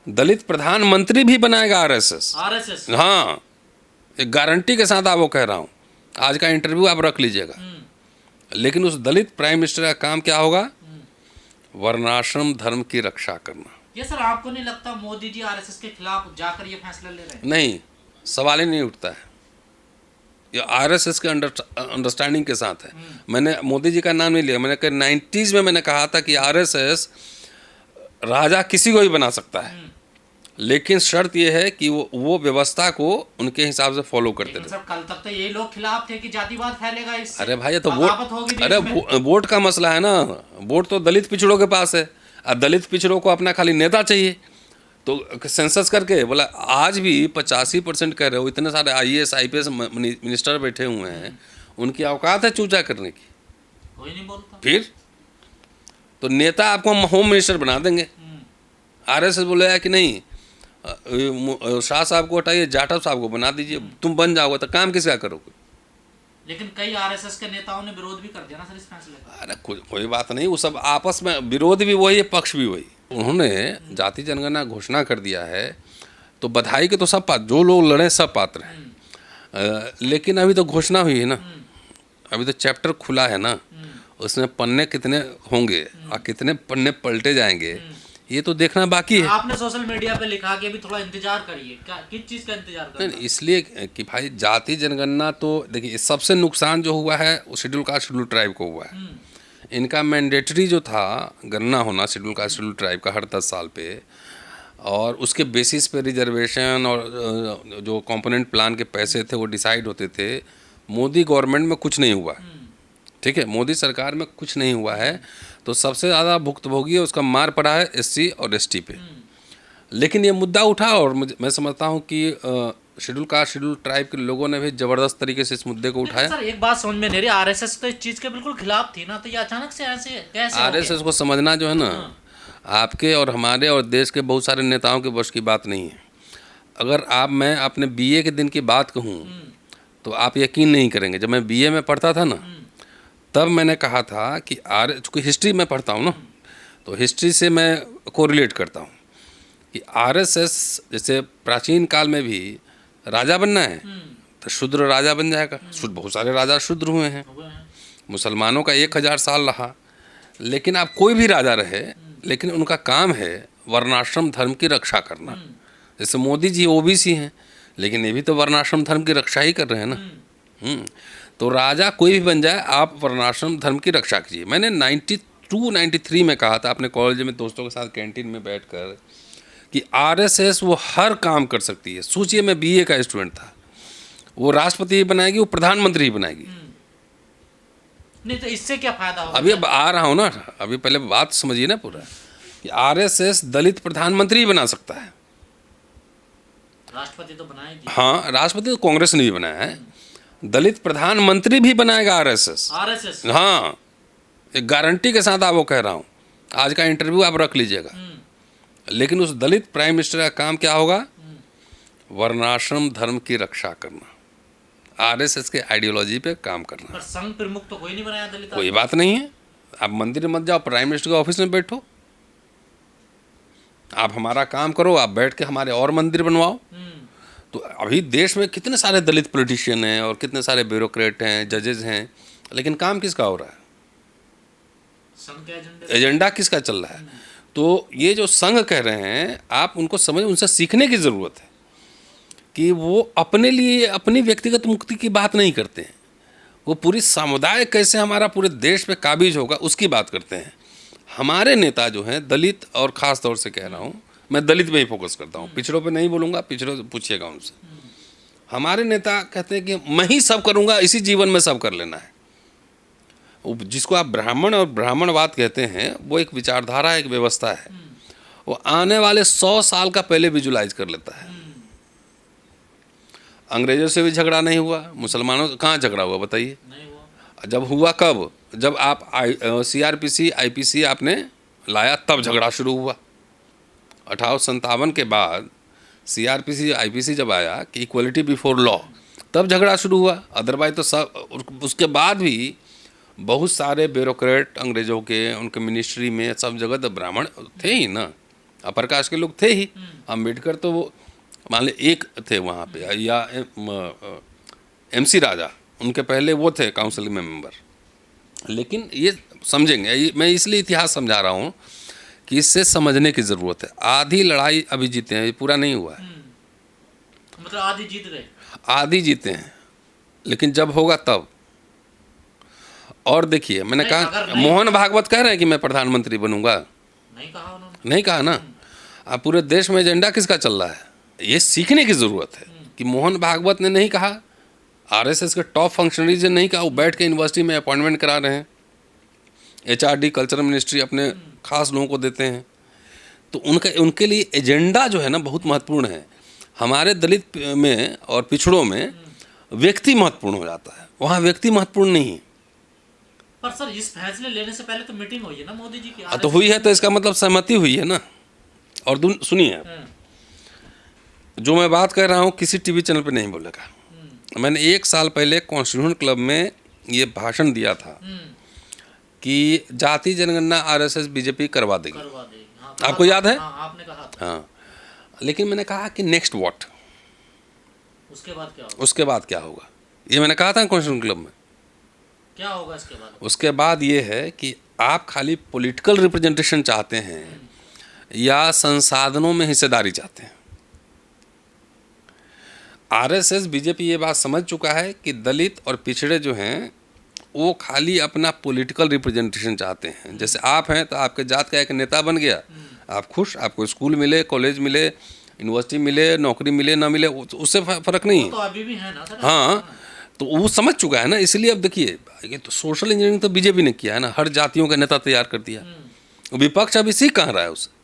दलित प्रधानमंत्री भी बनाएगा आरएसएस। आरएसएस? हाँ, एक गारंटी के साथ आपको कह रहा हूँ, आज का इंटरव्यू आप रख लीजिएगा। लेकिन उस दलित प्राइम मिनिस्टर का काम क्या होगा? वर्णाश्रम धर्म की रक्षा करना। ये सर आपको नहीं लगता मोदी जी आरएसएस के खिलाफ जाकर ये फैसला ले रहे हैं? नहीं, सवाल ही नहीं उठता है। ये आरएसएस के अंडरस्टैंडिंग के साथ है। मैंने मोदी जी का नाम नहीं लिया, मैंने कहा 90s में मैंने कहा था कि आरएसएस राजा किसी को भी बना सकता है, लेकिन शर्त यह है कि वो व्यवस्था को उनके हिसाब से फॉलो करते रहे। सर कल तक तो ये लोग खिलाफ थे कि जातिवाद फैलेगा इससे। अरे भाई, ये तो बगावत होगी देश में। वोट का मसला है ना। वोट तो दलित पिछड़ों के पास है, और दलित पिछड़ों को अपना खाली नेता चाहिए। तो सेंसस करके बोला, आज भी 85% कह रहे हो, इतने सारे आईएएस आईपीएस मिनिस्टर बैठे हुए हैं, उनकी औकात है चूचा करने की? कोई नहीं बोलता। फिर तो नेता आपको होम मिनिस्टर बना देंगे। आरएसएस बोलेगा कि नहीं, शाह साहब को हटाइए, जाटव साहब को बना दीजिए, तुम बन जाओगे, तो काम किसका करोगे? लेकिन कई आरएसएस के नेताओं ने विरोध भी कर दिया ना सर इस फैसले का। अरे कोई बात नहीं, वो सब आपस में विरोध भी वही है, पक्ष भी वही। उन्होंने जाति जनगणना घोषणा कर दिया है, तो बधाई के तो सब पात्र, जो लोग लड़े सब पात्र हैं। लेकिन अभी तो घोषणा हुई है ना, अभी तो चैप्टर खुला है ना, उसमें पन्ने कितने होंगे और कितने पन्ने पलटे जाएंगे, ये तो देखना बाकी है। आपने सोशल मीडिया पे लिखा कि अभी थोड़ा इंतजार करिए, क्या किस चीज़ का इंतजार करना? नहीं, इसलिए कि भाई जाति जनगणना तो देखिए, सबसे नुकसान जो हुआ है वो शेड्यूल कास्ट शेड्यूल ट्राइब को हुआ है। इनका मैंडेटरी जो था गणना होना शेड्यूल कास्ट शेड्यूल ट्राइब का हर 10 साल पे, और उसके बेसिस पे रिजर्वेशन और जो कंपोनेंट प्लान के पैसे थे वो डिसाइड होते थे। मोदी गवर्नमेंट में कुछ नहीं हुआ, ठीक है, मोदी सरकार में कुछ नहीं हुआ है, तो सबसे ज़्यादा भुक्तभोगी है उसका मार पड़ा है एससी और एसटी पे। लेकिन ये मुद्दा उठा, और मैं समझता हूँ कि शेड्यूल कास्ट शेड्यूल ट्राइब के लोगों ने भी ज़बरदस्त तरीके से इस मुद्दे को उठाया। सर एक बात समझ में नहीं रही, आरएसएस तो इस चीज़ के बिल्कुल खिलाफ थी ना, तो ये अचानक से ऐसे कैसे हो गया? आरएसएस को समझना जो है ना, आपके और हमारे और देश के बहुत सारे नेताओं के बस की बात नहीं है। अगर मैं अपने बीए के दिन की बात कहूँ तो आप यकीन नहीं करेंगे। जब मैं बीए में पढ़ता था ना, तब मैंने कहा था कि चूँकि हिस्ट्री में पढ़ता हूँ ना, तो हिस्ट्री से मैं कोरिलेट करता हूँ कि आरएसएस जैसे प्राचीन काल में भी राजा बनना है तो शूद्र राजा बन जाएगा। बहुत सारे राजा शूद्र हुए हैं। मुसलमानों का 1000 साल रहा, लेकिन आप कोई भी राजा रहे, लेकिन उनका काम है वर्णाश्रम धर्म की रक्षा करना। जैसे मोदी जी ओबीसी हैं, लेकिन ये भी तो वर्णाश्रम धर्म की रक्षा ही कर रहे हैं ना। तो राजा कोई भी बन जाए, आप वर्णाश्रम धर्म की रक्षा कीजिए। मैंने 92-93 में कहा था अपने कॉलेज में दोस्तों के साथ कैंटीन में बैठकर कि आरएसएस वो हर काम कर सकती है। सोचिए, मैं बीए का स्टूडेंट था, वो राष्ट्रपति ही बनाएगी, वो प्रधानमंत्री ही बनाएगी। नहीं तो इससे क्या फायदा होगा? अभी अब आ रहा हूँ ना, अभी पहले बात समझिए ना पूरा, कि आरएसएस दलित प्रधानमंत्री बना सकता है। राष्ट्रपति तो बनाएगी। हाँ, राष्ट्रपति तो कांग्रेस ने भी बनाया है, दलित प्रधानमंत्री भी बनाएगा आरएसएस। आरएसएस? हाँ, एक गारंटी के साथ आपको कह रहा हूँ, आज का इंटरव्यू आप रख लीजिएगा। लेकिन उस दलित प्राइम मिनिस्टर का काम क्या होगा? वर्णाश्रम धर्म की रक्षा करना, आरएसएस के आइडियोलॉजी पे काम करना। पर संघ प्रमुख तो कोई नहीं बनाया दलित? कोई बात नहीं है, आप मंदिर मत जाओ, प्राइम मिनिस्टर के ऑफिस में बैठो, आप हमारा काम करो, आप बैठ के हमारे और मंदिर बनवाओ। तो अभी देश में कितने सारे दलित पॉलिटिशियन हैं और कितने सारे ब्यूरोक्रेट हैं, जजेस हैं, लेकिन काम किसका हो रहा है? संघ के एजेंडा किसका चल रहा है? तो ये जो संघ कह रहे हैं, आप उनको समझ, उनसे सीखने की ज़रूरत है कि वो अपने लिए अपनी व्यक्तिगत मुक्ति की बात नहीं करते हैं, वो पूरी समुदाय कैसे हमारा पूरे देश पे काबिज होगा उसकी बात करते हैं। हमारे नेता जो हैं दलित, और ख़ास तौर से कह रहा हूँ, मैं दलित पे ही फोकस करता हूँ, पिछड़ों पे नहीं बोलूँगा, पिछड़ों से पूछिएगा उनसे। हमारे नेता कहते हैं कि मैं ही सब करूँगा, इसी जीवन में सब कर लेना है। जिसको आप ब्राह्मण और ब्राह्मणवाद कहते हैं, वो एक विचारधारा, एक व्यवस्था है, वो आने वाले 100 साल का पहले विजुलाइज कर लेता है। अंग्रेजों से भी झगड़ा नहीं हुआ, मुसलमानों से कहाँ झगड़ा हुआ बताइए? नहीं हुआ। जब हुआ कब? जब आप सीआरपीसी आईपीसी आपने लाया, तब झगड़ा शुरू हुआ। 1857 के बाद सीआरपीसी आईपीसी जब आया कि इक्वलिटी बिफोर लॉ, तब झगड़ा शुरू हुआ। अदरवाइज तो सब, उसके बाद भी बहुत सारे ब्यूरोक्रेट अंग्रेज़ों के, उनके मिनिस्ट्री में सब जगह तो ब्राह्मण थे ही ना। अपर कास्ट के लोग थे ही। अम्बेडकर तो वो मान ले एक थे वहाँ पे, या MC राजा उनके पहले वो थे काउंसिल में मेंबर। लेकिन ये समझेंगे, मैं इसलिए इतिहास समझा रहा हूँ कि इससे समझने की ज़रूरत है। आधी लड़ाई अभी जीते हैं, ये पूरा नहीं हुआ है। मतलब आधी जीत गए, आधी जीते हैं, लेकिन जब होगा तब। और देखिए, मैंने कहा मोहन भागवत कह रहे हैं कि मैं प्रधानमंत्री बनूंगा, नहीं कहा उन्होंने, नहीं कहा ना। अब पूरे देश में एजेंडा किसका चल रहा है, ये सीखने की ज़रूरत है कि मोहन भागवत ने नहीं कहा, RSS के टॉप फंक्शनरीज ने नहीं कहा, वो बैठ के यूनिवर्सिटी में अपॉइंटमेंट करा रहे हैं, HRD कल्चरल मिनिस्ट्री अपने खास लोगों को देते हैं। तो उनके लिए एजेंडा जो है ना बहुत महत्वपूर्ण है। हमारे दलित में और पिछड़ों में व्यक्ति महत्वपूर्ण हो जाता है, वहाँ व्यक्ति महत्वपूर्ण नहीं है। पर सर इस फैसले लेने से पहले तो मीटिंग हुई है ना मोदी जी की, तो हुई है, तो इसका मतलब सहमति हुई है ना। और सुनिए, जो मैं बात कर रहा हूँ किसी टीवी चैनल पे नहीं बोलेगा। मैंने 1 साल पहले कॉन्स्टिट्यूशन क्लब में ये भाषण दिया था कि जाति जनगणना RSS BJP करवा देगी। हाँ, आपको याद है? हाँ, आपने कहा था। हाँ, लेकिन मैंने कहा कि नेक्स्ट व्हाट, उसके बाद क्या होगा? उसके बाद क्या होगा, ये मैंने कहा था कॉन्स्टिट्यूशन क्लब में। क्या होगा इसके बाद? उसके बाद ये है कि आप खाली पॉलिटिकल रिप्रेजेंटेशन चाहते हैं या संसाधनों में हिस्सेदारी चाहते हैं। RSS BJP ये बात समझ चुका है कि दलित और पिछड़े जो हैं वो खाली अपना पॉलिटिकल रिप्रेजेंटेशन चाहते हैं। जैसे आप हैं तो आपके जात का एक नेता बन गया, आप खुश, आपको स्कूल मिले, कॉलेज मिले, यूनिवर्सिटी मिले, नौकरी मिले ना मिले, उससे फ़र्क नहीं है। तो अभी भी है ना सर? हाँ, तो वो समझ चुका है ना। इसलिए अब देखिए, ये तो सोशल इंजीनियरिंग तो BJP ने किया है ना, हर जातियों का नेता तैयार कर दिया। विपक्ष अभी सीख कहाँ रहा है उसे।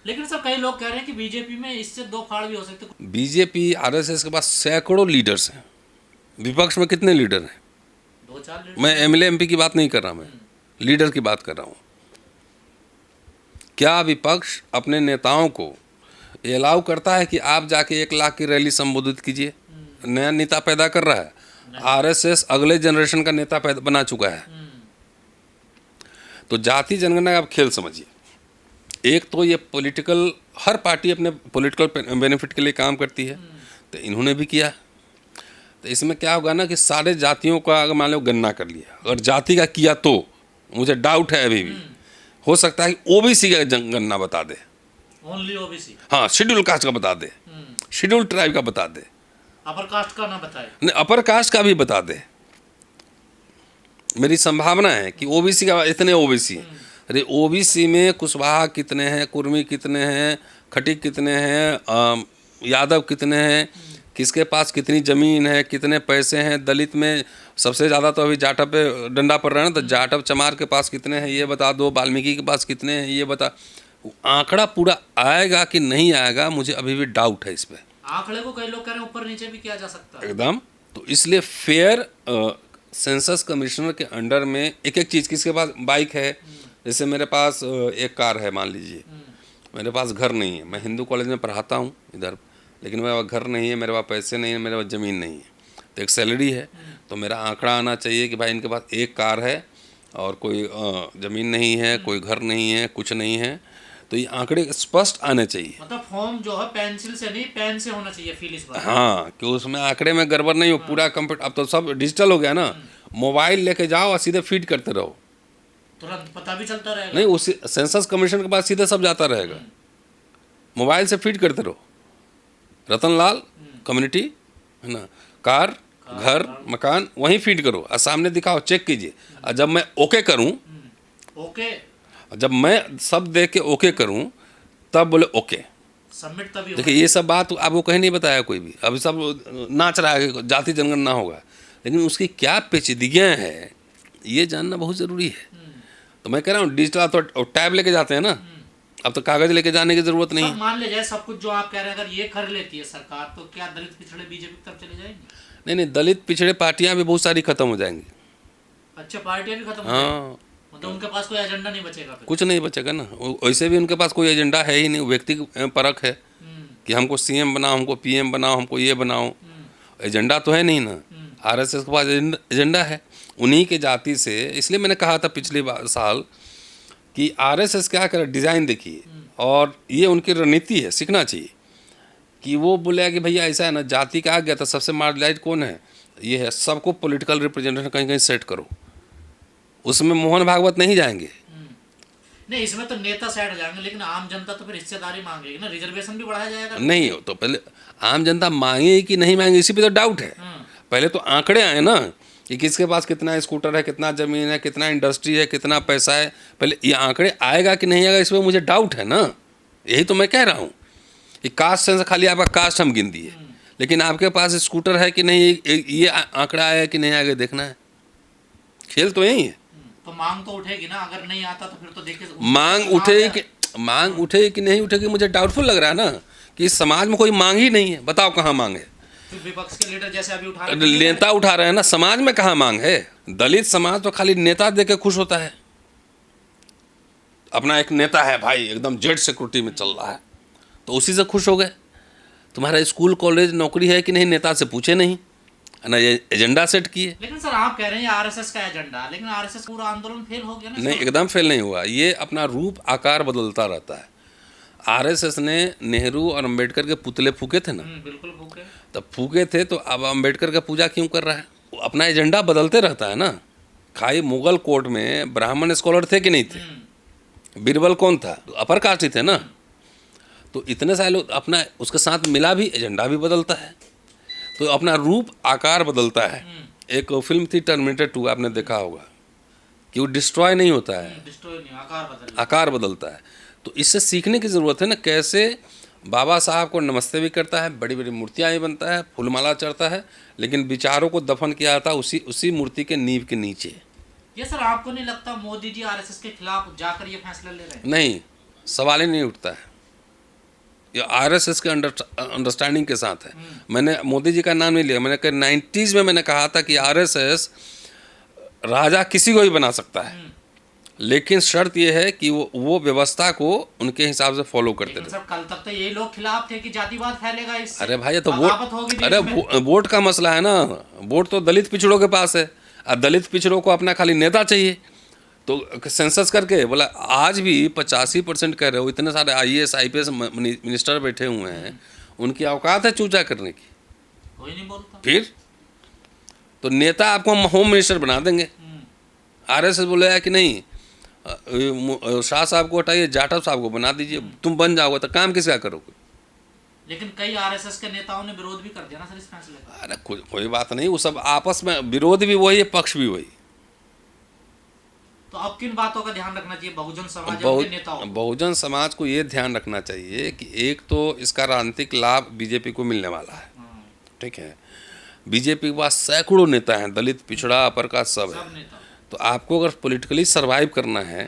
लेकिन सर कई लोग कह रहे हैं कि बीजेपी में इससे 2 फाड़ भी हो सकते। BJP RSS के पास सैकड़ों लीडर्स हैं, विपक्ष में कितने लीडर हैं? 2-4 लीडर। मैं MLA MP की बात नहीं कर रहा, मैं लीडर की बात कर रहा हूँ। क्या विपक्ष अपने नेताओं को ये अलाउ करता है कि आप जाके 1 लाख की रैली संबोधित कीजिए? नया नेता पैदा कर रहा है, RSS अगले जनरेशन का नेता पैदा बना चुका है। तो जाति जनगणना का आप खेल समझिए। एक तो ये पॉलिटिकल, हर पार्टी अपने पॉलिटिकल बेनिफिट के लिए काम करती है, तो इन्होंने भी किया। तो इसमें क्या होगा ना कि सारे जातियों का अगर मान लो गणना कर लिया, अगर जाति का किया तो मुझे डाउट है अभी भी, हो सकता है कि OBC का गणना बता दे, ओनली OBC। हाँ, शेड्यूल कास्ट का बता दे, शेड्यूल ट्राइब का बता दे, अपर कास्ट का ना बताए, नहीं अपर कास्ट का भी बता दे। मेरी संभावना है कि OBC का, इतने OBC हैं। अरे OBC में कुशवाहा कितने हैं, कुर्मी कितने हैं, खटीक कितने हैं, यादव कितने हैं, किसके पास कितनी ज़मीन है, कितने पैसे हैं। दलित में सबसे ज़्यादा तो अभी जाटव पे डंडा पड़ रहा है ना, तो जाटव चमार के पास कितने हैं ये बता दो, वाल्मीकि के पास कितने हैं ये बता। आंकड़ा पूरा आएगा कि नहीं आएगा, मुझे अभी भी डाउट है इस पर। आंकड़े को कई लोग कह रहे हैं ऊपर नीचे भी किया जा सकता है एकदम। तो इसलिए फेयर सेंसस कमिश्नर के अंडर में एक एक चीज़, किसके पास बाइक है, जैसे मेरे पास एक कार है मान लीजिए, मेरे पास घर नहीं है, मैं हिंदू कॉलेज में पढ़ाता हूँ इधर, लेकिन मेरे पास घर नहीं है, मेरे पास पैसे नहीं है, मेरे पास ज़मीन नहीं है, तो एक सैलरी है, तो मेरा आंकड़ा आना चाहिए कि भाई इनके पास एक कार है और कोई ज़मीन नहीं है, कोई घर नहीं है, कुछ नहीं है। तो ये आंकड़े स्पष्ट आने चाहिए। मतलब फॉर्म जो है पेंसिल से नहीं, पेन से होना चाहिए फिल इस बार। हाँ, कि उसमें आंकड़े में गड़बड़ नहीं हो, पूरा कंप्यूटर। अब तो सब डिजिटल हो गया ना, मोबाइल लेके जाओ और सीधे फीड करते रहो, तुरंत पता भी चलता रहेगा। नहीं उस सेंसस कमीशन के पास सीधे सब जाता रहेगा, मोबाइल से फीड करते रहो। रतनलाल कम्युनिटी है ना, कार, घर, मकान, वहीं फीड करो और सामने दिखाओ, चेक कीजिए। और जब मैं ओके करूं, ओके, जब मैं सब देख के ओके करूं, तब बोले ओके सबमिट तभी होगा। देखिए ये सब बात आपको कहीं नहीं बताया कोई भी, अभी सब नाच रहा है कि जाति जनगणना होगा, लेकिन उसकी क्या पेचीदगियाँ हैं ये जानना बहुत ज़रूरी है। तो मैं कह रहा हूँ डिजिटल तो टैब लेके जाते हैं ना, अब तो कागज़ लेके जाने की ज़रूरत नहीं है। मान ले जाए सब कुछ जो आप कह रहे हैं, अगर ये कर लेती है सरकार, तो क्या दलित पिछड़े बीजेपी की तरफ चले जाएंगे? नहीं नहीं, दलित पिछड़े पार्टियाँ भी बहुत सारी खत्म हो जाएंगी। अच्छा, पार्टियां भी खत्म हो हाँ, जाएंगी? मतलब उनके पास कोई एजेंडा नहीं बचेगा फिर? कुछ नहीं बचेगा ना, वैसे भी उनके पास कोई एजेंडा है ही नहीं, व्यक्ति परक है कि हमको CM बनाओ, हमको PM बनाओ, हमको ये बनाओ, एजेंडा तो है नहीं ना। RSS के पास एजेंडा है उन्हीं के जाति से। इसलिए मैंने कहा था पिछले साल कि RSS क्या करे, डिज़ाइन देखिए, और ये उनकी रणनीति है, सीखना चाहिए कि वो बोले कि भैया ऐसा है ना, जाति का आ गया तो सबसे मार्जिनलाइज कौन है, ये है, सबको पॉलिटिकल रिप्रेजेंटेशन कहीं कहीं सेट करो, उसमें मोहन भागवत नहीं जाएंगे। नहीं, इसमें तो नेता साइड हो जाएंगे, लेकिन आम जनता तो फिर हिस्सेदारी मांगेगी ना, रिजर्वेशन भी बढ़ाया जाएगा। नहीं, तो पहले आम जनता मांगे कि नहीं मांगे, इसी पे तो डाउट है। पहले तो आंकड़े आए ना कि किसके पास कितना स्कूटर है, कितना ज़मीन है, कितना इंडस्ट्री है, कितना पैसा है, पहले ये आंकड़े आएगा कि नहीं आएगा, इस पर मुझे डाउट है ना। यही तो मैं कह रहा हूँ कि कास्ट सेंस खाली आपका कास्ट हम गिन दिए, लेकिन आपके पास स्कूटर है कि नहीं, ये आंकड़ा आया कि नहीं आएगा देखना है। खेल तो यही है। तो मांग तो उठेगी ना, अगर नहीं आता तो फिर तो देखिए मांग उठेगी कि नहीं उठेगी, मुझे डाउटफुल लग रहा है ना कि इस समाज में कोई मांग ही नहीं है। बताओ कहाँ मांग है? विपक्ष के लीडर जैसे अभी उठा रहे हैं, नेता उठा रहे हैं ना, समाज में कहाँ मांग है? दलित समाज तो खाली नेता दे के खुश होता है, अपना एक नेता है भाई एकदम जेड सिक्योरिटी में चल रहा है तो उसी से खुश हो गए। तुम्हारा स्कूल कॉलेज नौकरी है कि नहीं, नेता से पूछे नहीं ना, ये एजेंडा सेट किए। लेकिन सर आप कह रहे हैं आरएसएस का एजेंडा, लेकिन आरएसएस पूरा आंदोलन फेल हो गया ना। नहीं, एकदम फेल नहीं हुआ, ये अपना रूप आकार बदलता रहता है। आरएसएस ने नेहरू और अंबेडकर के पुतले फूके थे ना, बिल्कुल फूके, तब फूके थे, तो अब अंबेडकर का पूजा क्यों कर रहा है? वो अपना एजेंडा बदलते रहता है ना। खाई मुगल कोर्ट में ब्राह्मण स्कॉलर थे कि नहीं थे? बीरबल कौन था? अपर कास्ट ही थे ना। तो इतने सारे लोग अपना उसके साथ मिला भी, एजेंडा भी बदलता है, तो अपना रूप आकार बदलता है। एक फिल्म थी टर्मिनेटर 2, आपने देखा होगा कि वो डिस्ट्रॉय नहीं होता है, डिस्ट्रॉय नहीं, आकार बदलता है। तो इससे सीखने की ज़रूरत है ना, कैसे बाबा साहब को नमस्ते भी करता है, बड़ी बड़ी मूर्तियाँ भी बनता है, फूलमाला चढ़ता है, लेकिन विचारों को दफन किया जाता है उसी मूर्ति के नींव के नीचे। ये सर आपको नहीं लगता मोदी जी आरएसएस के खिलाफ जाकर ये फैसला ले रहे हैं? नहीं, सवाल ही नहीं उठता है। ये आरएसएस के अंडरस्टैंडिंग के साथ है। मैंने मोदी जी का नाम नहीं लिया, मैंने 90s में मैंने कहा था कि आरएसएस राजा किसी को भी बना सकता है, लेकिन शर्त यह है कि वो व्यवस्था को उनके हिसाब से फॉलो करते थे। सर कल तक तो यही लोग खिलाफ थे कि जातिवाद फैलेगा, इससे अरे भाई, ये तो वोट, अरे वोट का मसला है ना। वोट तो दलित पिछड़ों के पास है, और दलित पिछड़ों को अपना खाली नेता चाहिए। तो सेंसस करके बोला, आज भी 85% कह रहे हो, इतने सारे IAS IPS मिनिस्टर बैठे हुए हैं, उनकी औकात है चूचा करने की, कोई नहीं बोलता। फिर तो नेता आपको हम होम मिनिस्टर बना देंगे। आरएसएस बोलेगा कि नहीं, शाह साहब को हटाइए, जाटव साहब को बना दीजिए, तुम बन जाओगे, तो काम किसका करोगे? लेकिन कई आरएसएस के नेताओं ने विरोध भी कर दिया ना सर इस फैसले का। अरे कोई बात नहीं, वो सब आपस में विरोध भी वही है, पक्ष भी वही। तो अब किन बातों का ध्यान रखना चाहिए बहुजन समाज और उनके नेताओं? बहुजन समाज को ये ध्यान रखना चाहिए कि एक तो इसका राजनीतिक लाभ बीजेपी को मिलने वाला है, ठीक है। बीजेपी के पास सैकड़ों नेता हैं, दलित पिछड़ा अपर कास्ट सब है। तो आपको अगर पॉलिटिकली सर्वाइव करना है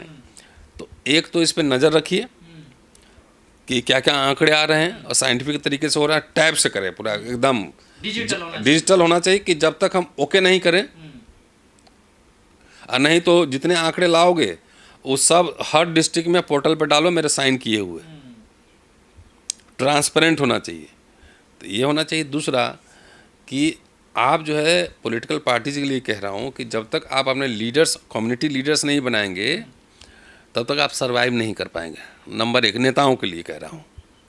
तो एक तो इस पर नज़र रखिए कि क्या क्या आंकड़े आ रहे हैं और साइंटिफिक तरीके से हो रहा है, टैब से करें, पूरा एकदम डिजिटल होना चाहिए कि जब तक हम ओके नहीं करें, और नहीं तो जितने आंकड़े लाओगे वो सब हर डिस्ट्रिक्ट में पोर्टल पे डालो, मेरे साइन किए हुए। ट्रांसपेरेंट होना चाहिए, तो ये होना चाहिए। दूसरा कि आप जो है पॉलिटिकल पार्टीज के लिए कह रहा हूँ कि जब तक आप अपने लीडर्स, कम्युनिटी लीडर्स नहीं बनाएंगे तब तक आप सर्वाइव नहीं कर पाएंगे। नंबर 1 नेताओं के लिए कह रहा हूँ,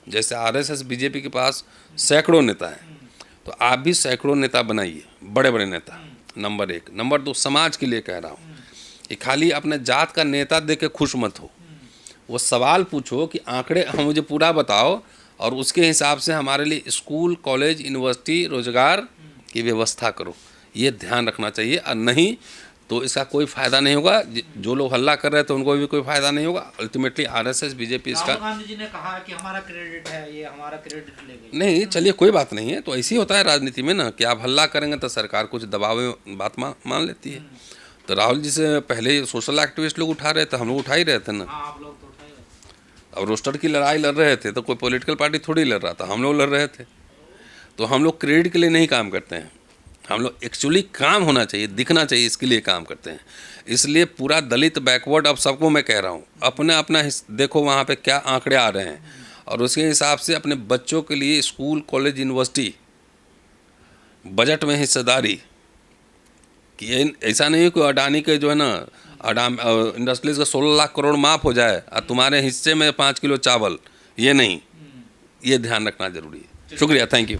जैसे आरएसएस बीजेपी के पास सैकड़ों नेता हैं, तो आप भी सैकड़ों नेता बनाइए, बड़े बड़े नेता, नंबर 1। नंबर 2 समाज के लिए कह रहा हूँ कि खाली अपने जात का नेता दे के खुश मत हो, वो सवाल पूछो कि आंकड़े हम मुझे पूरा बताओ, और उसके हिसाब से हमारे लिए स्कूल कॉलेज यूनिवर्सिटी रोजगार की व्यवस्था करो। ये ध्यान रखना चाहिए, और नहीं तो इसका कोई फ़ायदा नहीं होगा। जो लोग हल्ला कर रहे थे उनको भी कोई फ़ायदा नहीं होगा। अल्टीमेटली आरएसएस बीजेपी इसका, राहुल गांधी जी ने कहा कि हमारा क्रेडिट है, ये हमारा क्रेडिट ले गई। नहीं, चलिए कोई बात नहीं है, तो ऐसे ही होता है राजनीति में ना कि आप हल्ला करेंगे तो सरकार कुछ दबाव में बात मान लेती है। तो राहुल जी से पहले सोशल एक्टिविस्ट लोग उठा रहे थे, हम लोग उठा ही रहे थे ना। आप लोग तो उठा ही रहे। अब रोस्टर की लड़ाई लड़ रहे थे तो कोई पॉलिटिकल पार्टी थोड़ी लड़ रहा था, हम लोग लड़ रहे थे। तो हम लोग क्रेडिट के लिए नहीं काम करते हैं, हम लोग एक्चुअली काम होना चाहिए, दिखना चाहिए, इसके लिए काम करते हैं। इसलिए पूरा दलित बैकवर्ड, अब सबको मैं कह रहा हूँ, अपने अपना देखो वहाँ पे क्या आंकड़े आ रहे हैं, और उसके हिसाब से अपने बच्चों के लिए स्कूल कॉलेज यूनिवर्सिटी बजट में हिस्सेदारी कि ऐसा नहीं है कि अडानी के जो है ना और इंडस्ट्रीज का 16 लाख करोड़ माफ़ हो जाए और तुम्हारे हिस्से में 5 किलो चावल, ये नहीं, ये ध्यान रखना जरूरी है। शुक्रिया, थैंक यू।